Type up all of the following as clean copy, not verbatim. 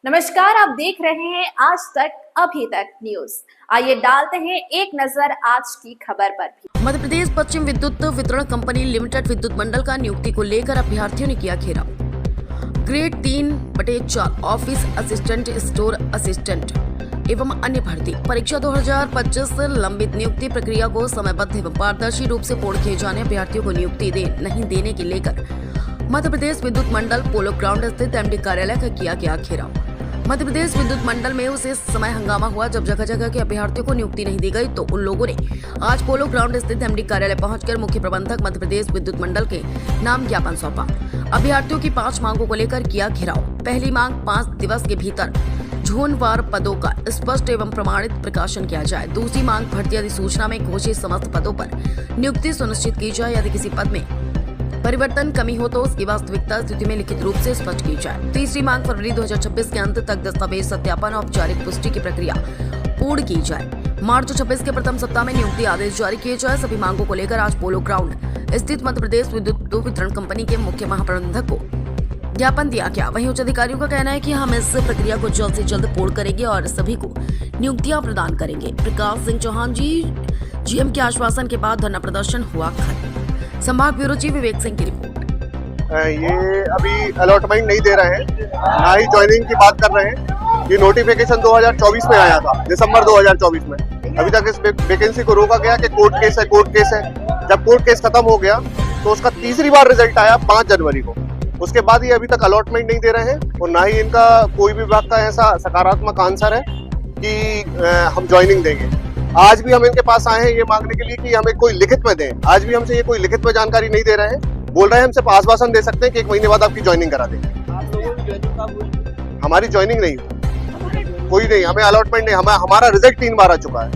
नमस्कार, आप देख रहे हैं आज तक अभी तक न्यूज। आइए डालते हैं एक नजर आज की खबर पर भी। मध्य प्रदेश पश्चिम विद्युत वितरण कंपनी लिमिटेड विद्युत मंडल का नियुक्ति को लेकर अभ्यर्थियों ने किया घेराव। Grade 3/4 office assistant, store assistant एवं अन्य भर्ती परीक्षा 2025 लंबित नियुक्ति प्रक्रिया को समयबद्ध एवं पारदर्शी रूप से पूर्ण किए जाने, अभ्यर्थियों को नियुक्ति नहीं देने के लेकर मध्य प्रदेश विद्युत मंडल पोलो ग्राउंड स्थित एमडी कार्यालय का किया गया घेराव। मध्य प्रदेश विद्युत मंडल में उस समय हंगामा हुआ जब जगह जगह के अभ्यर्थियों को नियुक्ति नहीं दी गई, तो उन लोगों ने आज पोलो ग्राउंड स्थित एमडी कार्यालय पहुंचकर मुख्य प्रबंधक मध्य प्रदेश विद्युत मंडल के नाम ज्ञापन सौंपा। अभ्यर्थियों की 5 मांगों को लेकर किया घेराव। पहली मांग 5 दिवस के भीतर जोनवार पदों का स्पष्ट एवं प्रमाणित प्रकाशन किया जाए। दूसरी मांग भर्ती अधिसूचना में घोषित समस्त पदों पर नियुक्ति सुनिश्चित की जाए। यदि किसी पद में परिवर्तन कमी हो तो उसकी वास्तविकता स्थिति में लिखित रूप से स्पष्ट की जाए। तीसरी मांग फरवरी 2026 के अंत तक दस्तावेज सत्यापन और औपचारिक पुष्टि की प्रक्रिया पूर्ण की जाए। मार्च 2026 के प्रथम सप्ताह में नियुक्ति आदेश जारी किए जाए। सभी मांगों को लेकर आज पोलो ग्राउंड स्थित मध्य प्रदेश विद्युत वितरण कंपनी के मुख्य महाप्रबंधक को ज्ञापन दिया गया। वहीं उच्च अधिकारियों का कहना है कि हम इस प्रक्रिया को जल्द से जल्द पूर्ण करेंगे और सभी को नियुक्तियां प्रदान करेंगे। प्रकाश सिंह चौहान जीएम के आश्वासन के बाद धरना प्रदर्शन हुआ खत्म। संभाग ब्यूरो चीफ विवेक सिंह की रिपोर्ट। ये अभी अलॉटमेंट नहीं दे रहे हैं, ना ही ज्वाइनिंग की बात कर रहे हैं। ये नोटिफिकेशन 2024 में आया था, दिसंबर 2024 में। अभी तक इस वैकेंसी को रोका गया कि कोर्ट केस है। जब कोर्ट केस खत्म हो गया तो उसका तीसरी बार रिजल्ट आया 5 जनवरी को। उसके बाद ये अभी तक अलॉटमेंट नहीं दे रहे हैं और ना ही इनका कोई भी विभाग का ऐसा सकारात्मक आंसर है कि हम ज्वाइनिंग देंगे। आज भी हम इनके पास आए हैं ये मांगने के लिए कि हमें कोई लिखित में दें। आज भी हमसे ये कोई लिखित में जानकारी नहीं दे रहे हैं। बोल रहे हैं हम सिर्फ आश्वासन दे सकते हैं कि 1 महीने बाद आपकी ज्वाइनिंग करा देंगे। हमारी ज्वाइनिंग नहीं, कोई नहीं, हमें अलॉटमेंट नहीं, हमारा रिजल्ट 3 बार आ चुका है।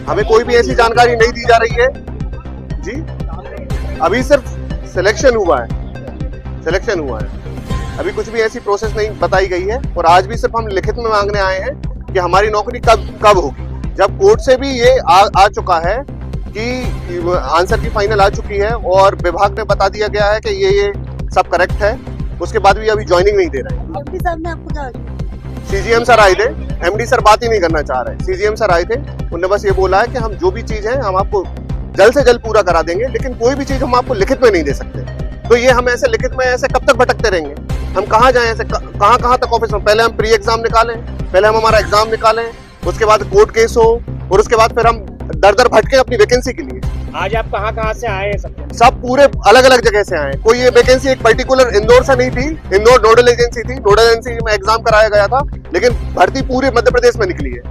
हमें कोई भी ऐसी जानकारी नहीं दी जा रही है जी। अभी सिर्फ सिलेक्शन हुआ है, अभी कुछ भी ऐसी प्रोसेस नहीं बताई गई है। और आज भी सिर्फ हम लिखित में मांगने आए हैं कि हमारी नौकरी कब होगी। जब कोर्ट से भी ये आ चुका है कि आंसर की फाइनल आ चुकी है और विभाग ने बता दिया गया है कि ये सब करेक्ट है, उसके बाद भी अभी ज्वाइनिंग नहीं दे रहे हैं। एमडी साहब ने आपको क्या? सीजीएम सर आए थे, एमडी सर बात ही नहीं करना चाह रहे। सीजीएम सर आए थे, उन्होंने बस ये बोला है कि हम जो भी चीज है हम आपको जल्द से जल्द पूरा करा देंगे, लेकिन कोई भी चीज हम आपको लिखित में नहीं दे सकते। तो ये हम ऐसे लिखित में ऐसे कब तक भटकते रहेंगे? हम कहाँ जाए, ऐसे कहाँ तक ऑफिस में? पहले हम प्री एग्जाम निकालें, पहले हम हमारा एग्जाम निकालें, उसके बाद कोर्ट केस हो और उसके बाद फिर हम दर भटके अपनी वैकेंसी के लिए। आज आप कहाँ से आए हैं? सब पूरे अलग अलग जगह से आए। कोई ये वैकेंसी एक पर्टिकुलर इंदौर से नहीं थी, इंदौर नोडल एजेंसी थी, नोडल एजेंसी में एग्जाम कराया गया था, लेकिन भर्ती पूरे मध्य प्रदेश में निकली है।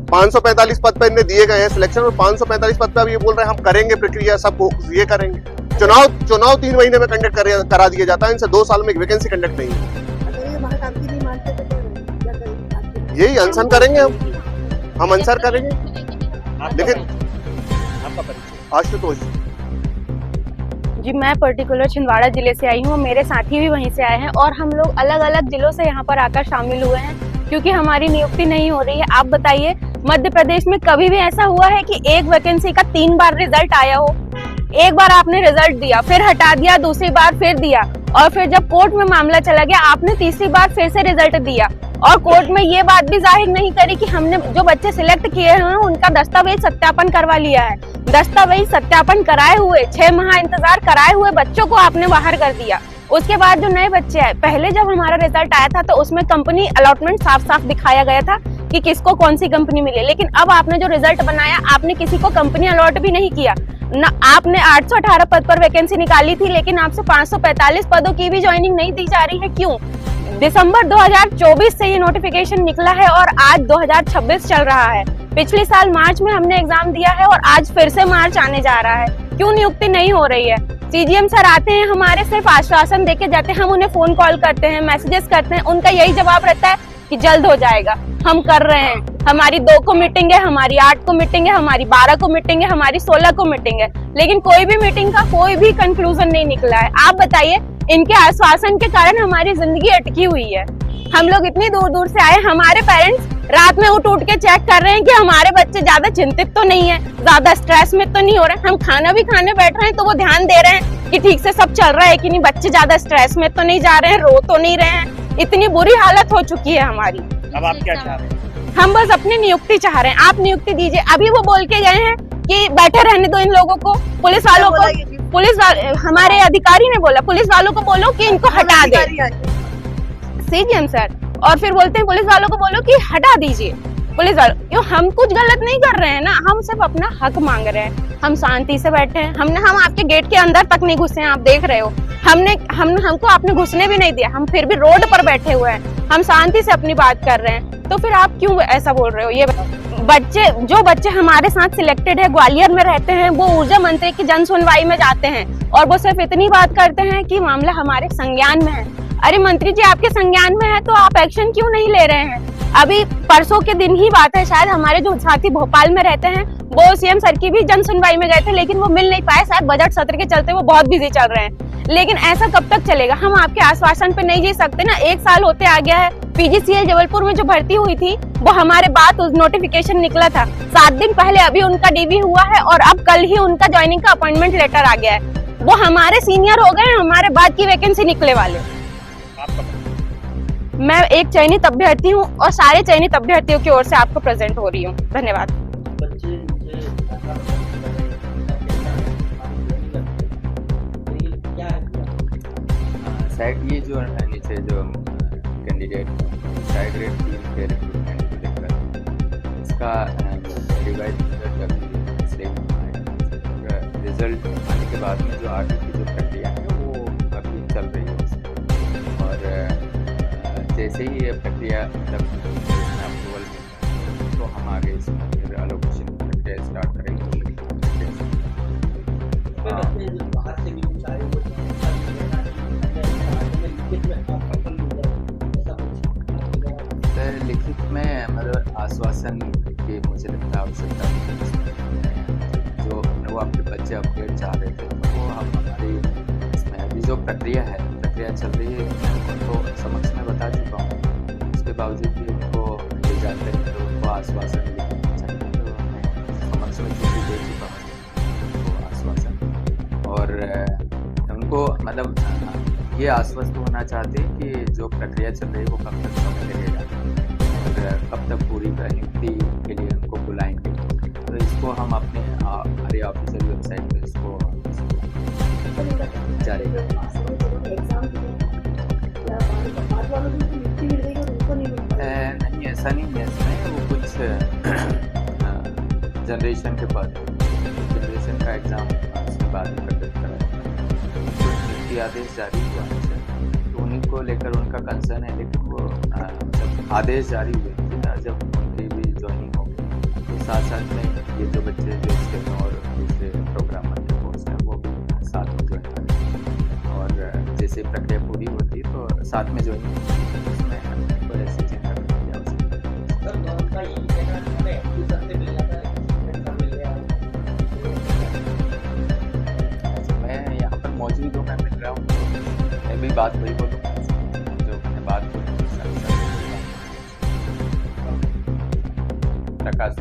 545 पद पे इन्हें दिए गए हैं सिलेक्शन, और 545 पद पे अब ये बोल रहे हैं हम करेंगे प्रक्रिया, सब ये करेंगे। चुनाव 3 महीने में कंडक्ट करा दिया जाता है, इनसे 2 साल में एक वैकेंसी कंडक्ट नहीं है। यही अनशन करेंगे हम अनसर करेंगे। लेकिन आपका परिचय? आशुतोष जी, मैं पर्टिकुलर छिंदवाड़ा जिले से आई हूँ, मेरे साथी भी वहीं से आए हैं और हम लोग अलग अलग जिलों से यहाँ पर आकर शामिल हुए हैं क्योंकि हमारी नियुक्ति नहीं हो रही है। आप बताइए, मध्य प्रदेश में कभी भी ऐसा हुआ है कि एक वैकेंसी का 3 बार रिजल्ट आया हो? एक बार आपने रिजल्ट दिया, फिर हटा दिया, दूसरी बार फिर दिया, और फिर जब कोर्ट में मामला चला गया आपने तीसरी बार फिर से रिजल्ट दिया और कोर्ट में ये बात भी जाहिर नहीं करी कि हमने जो बच्चे सिलेक्ट किए हैं उनका दस्तावेज सत्यापन करवा लिया है। दस्तावेज सत्यापन कराए हुए 6 माह इंतजार कराए हुए बच्चों को आपने बाहर कर दिया। उसके बाद जो नए बच्चे आए, पहले जब हमारा रिजल्ट आया था तो उसमें कंपनी अलॉटमेंट साफ साफ दिखाया गया था कि किसको कौन सी कंपनी मिले, लेकिन अब आपने जो रिजल्ट बनाया आपने किसी को कंपनी अलॉट भी नहीं किया ना। आपने 818 पद पर वैकेंसी निकाली थी, लेकिन आपसे 545 पदों की भी ज्वाइनिंग नहीं दी जा रही है। क्यों? दिसंबर 2024 से ये नोटिफिकेशन निकला है और आज 2026 चल रहा है। पिछले साल मार्च में हमने एग्जाम दिया है और आज फिर से मार्च आने जा रहा है। क्यों नियुक्ति नहीं हो रही है? सीजीएम सर आते हैं, हमारे सिर्फ आश्वासन देके जाते हैं, हम उन्हें फोन कॉल करते हैं, मैसेजेस करते हैं, उनका यही जवाब रहता है कि जल्द हो जाएगा, हम कर रहे हैं। हमारी 2 को मीटिंग है, हमारी 8 को मीटिंग है, हमारी 12 को मीटिंग है, हमारी 16 को मीटिंग है, लेकिन कोई भी मीटिंग का कोई भी कंक्लूजन नहीं निकला है। आप बताइए, इनके आश्वासन के कारण हमारी जिंदगी अटकी हुई है। हम लोग इतनी दूर दूर से आए, हमारे पेरेंट्स रात में उठ के चेक कर रहे हैं कि हमारे बच्चे ज्यादा चिंतित तो नहीं है, ज्यादा स्ट्रेस में तो नहीं हो रहे। हम खाना भी खाने बैठ रहे हैं तो वो ध्यान दे रहे हैं कि ठीक से सब चल रहा है कि नहीं, बच्चे ज्यादा स्ट्रेस में तो नहीं जा रहे हैं, रो तो नहीं रहे हैं। इतनी बुरी हालत हो चुकी है हमारी। अब आप क्या चाह रहे हैं? हम बस अपनी नियुक्ति चाह रहे हैं, आप नियुक्ति दीजिए। अभी वो बोल के गए हैं कि बैठे रहने दो इन लोगों को, पुलिस वालों को, हमारे अधिकारी ने बोला पुलिस वालों को बोलो कि इनको हटा दे, सीजीएम सर। और फिर बोलते हैं पुलिस वालों को बोलो कि हटा दीजिए पुलिस वालों, क्यों? हम कुछ गलत नहीं कर रहे हैं ना, हम सिर्फ अपना हक मांग रहे हैं। हम शांति से बैठे हैं, हम आपके गेट के अंदर तक नहीं घुसे हैं, आप देख रहे हो। हमको आपने घुसने भी नहीं दिया, हम फिर भी रोड पर बैठे हुए हैं, हम शांति से अपनी बात कर रहे हैं। तो फिर आप क्यों ऐसा बोल रहे हो? ये जो बच्चे हमारे साथ सिलेक्टेड है, ग्वालियर में रहते हैं, वो ऊर्जा मंत्री की जन सुनवाई में जाते हैं और वो सिर्फ इतनी बात करते हैं कि मामला हमारे संज्ञान में है। अरे मंत्री जी, आपके संज्ञान में है तो आप एक्शन क्यों नहीं ले रहे हैं? अभी परसों के दिन ही बात है, शायद हमारे जो साथी भोपाल में रहते हैं वो सीएम सर की भी जन सुनवाई में गए थे, लेकिन वो मिल नहीं पाए, शायद बजट सत्र के चलते वो बहुत बिजी चल रहे हैं। लेकिन ऐसा कब तक चलेगा? हम आपके आश्वासन पे नहीं जी सकते ना। 1 साल होते आ गया है। पीजीसीएल जबलपुर में जो भर्ती हुई थी वो हमारे बाद नोटिफिकेशन निकला था, 7 दिन पहले अभी उनका डीवी हुआ है और अब कल ही उनका ज्वाइनिंग का अपॉइंटमेंट लेटर आ गया है। वो हमारे सीनियर हो गए, हमारे बाद की वैकेंसी निकले वाले। मैं एक चयनित अभ्यर्थी हूँ और सारे चयनित अभ्यर्थियों की ओर से आपको प्रेजेंट हो रही हूँ। धन्यवाद। ये जो नीचे जो कैंडिडेट साइड रेट टीम के रिक्रूटमेंट को लेकर इसका रिवाइज रिजल्ट आने के बाद में जो आगे की जो प्रक्रिया है वो अभी चल रही है और जैसे ही ये प्रक्रिया अप्रूवल तो हम आगे इसमें एलोकेशन प्रक्रिया स्टार्ट करेंगे। लिखित में मतलब आश्वासन की मुझे लगता है आवश्यकता है। जो वो अपने बच्चे अपडेट चाह रहे थे तो वो हम हमारी इसमें अभी जो प्रक्रिया चल रही है उनको समक्ष में बता चुका हूँ। उसके बावजूद भी उनको ले जाते हैं तो उनको आश्वासन लिखना चाहिए, तो मैं समक्ष में छुट्टी दे चुका हूँ उनको आश्वासन। और उनको मतलब ये आश्वस्त होना चाहते हैं कि जो प्रक्रिया चल रही है वो कब तक समय लगेगा और कब तक पूरी नियुक्ति के लिए उनको बुलाएंगे। तो इसको हम अपने हमारे ऑफिशियल वेबसाइट पे इसको जारी नहीं, ऐसा नहीं है। इसमें वो कुछ जनरेशन के बाद जनरेशन का एग्ज़ाम उसके बाद में कंडक्ट कराया, आदेश जारी हुआ है तो उन्हीं को लेकर उनका कंसर्न है। लेकिन वो जब आदेश जारी हुए जब उनकी भी ज्वाइनिंग हो गई तो साथ में ये जो बच्चे जो स्टेम और दूसरे प्रोग्रामर के कोर्स हैं वो भी साथ में ज्वाइन करें और जैसे प्रक्रिया पूरी होती है तो साथ में ज्वाइनिंग उसमें कोई ऐसी चिंता करने की आवश्यकता नहीं। मैं यहाँ पर मौजूद हूँ, मैं मिल रहा हूँ, मैं भी बात वही बोलूँगा जो मैंने बात बोली प्रकाश।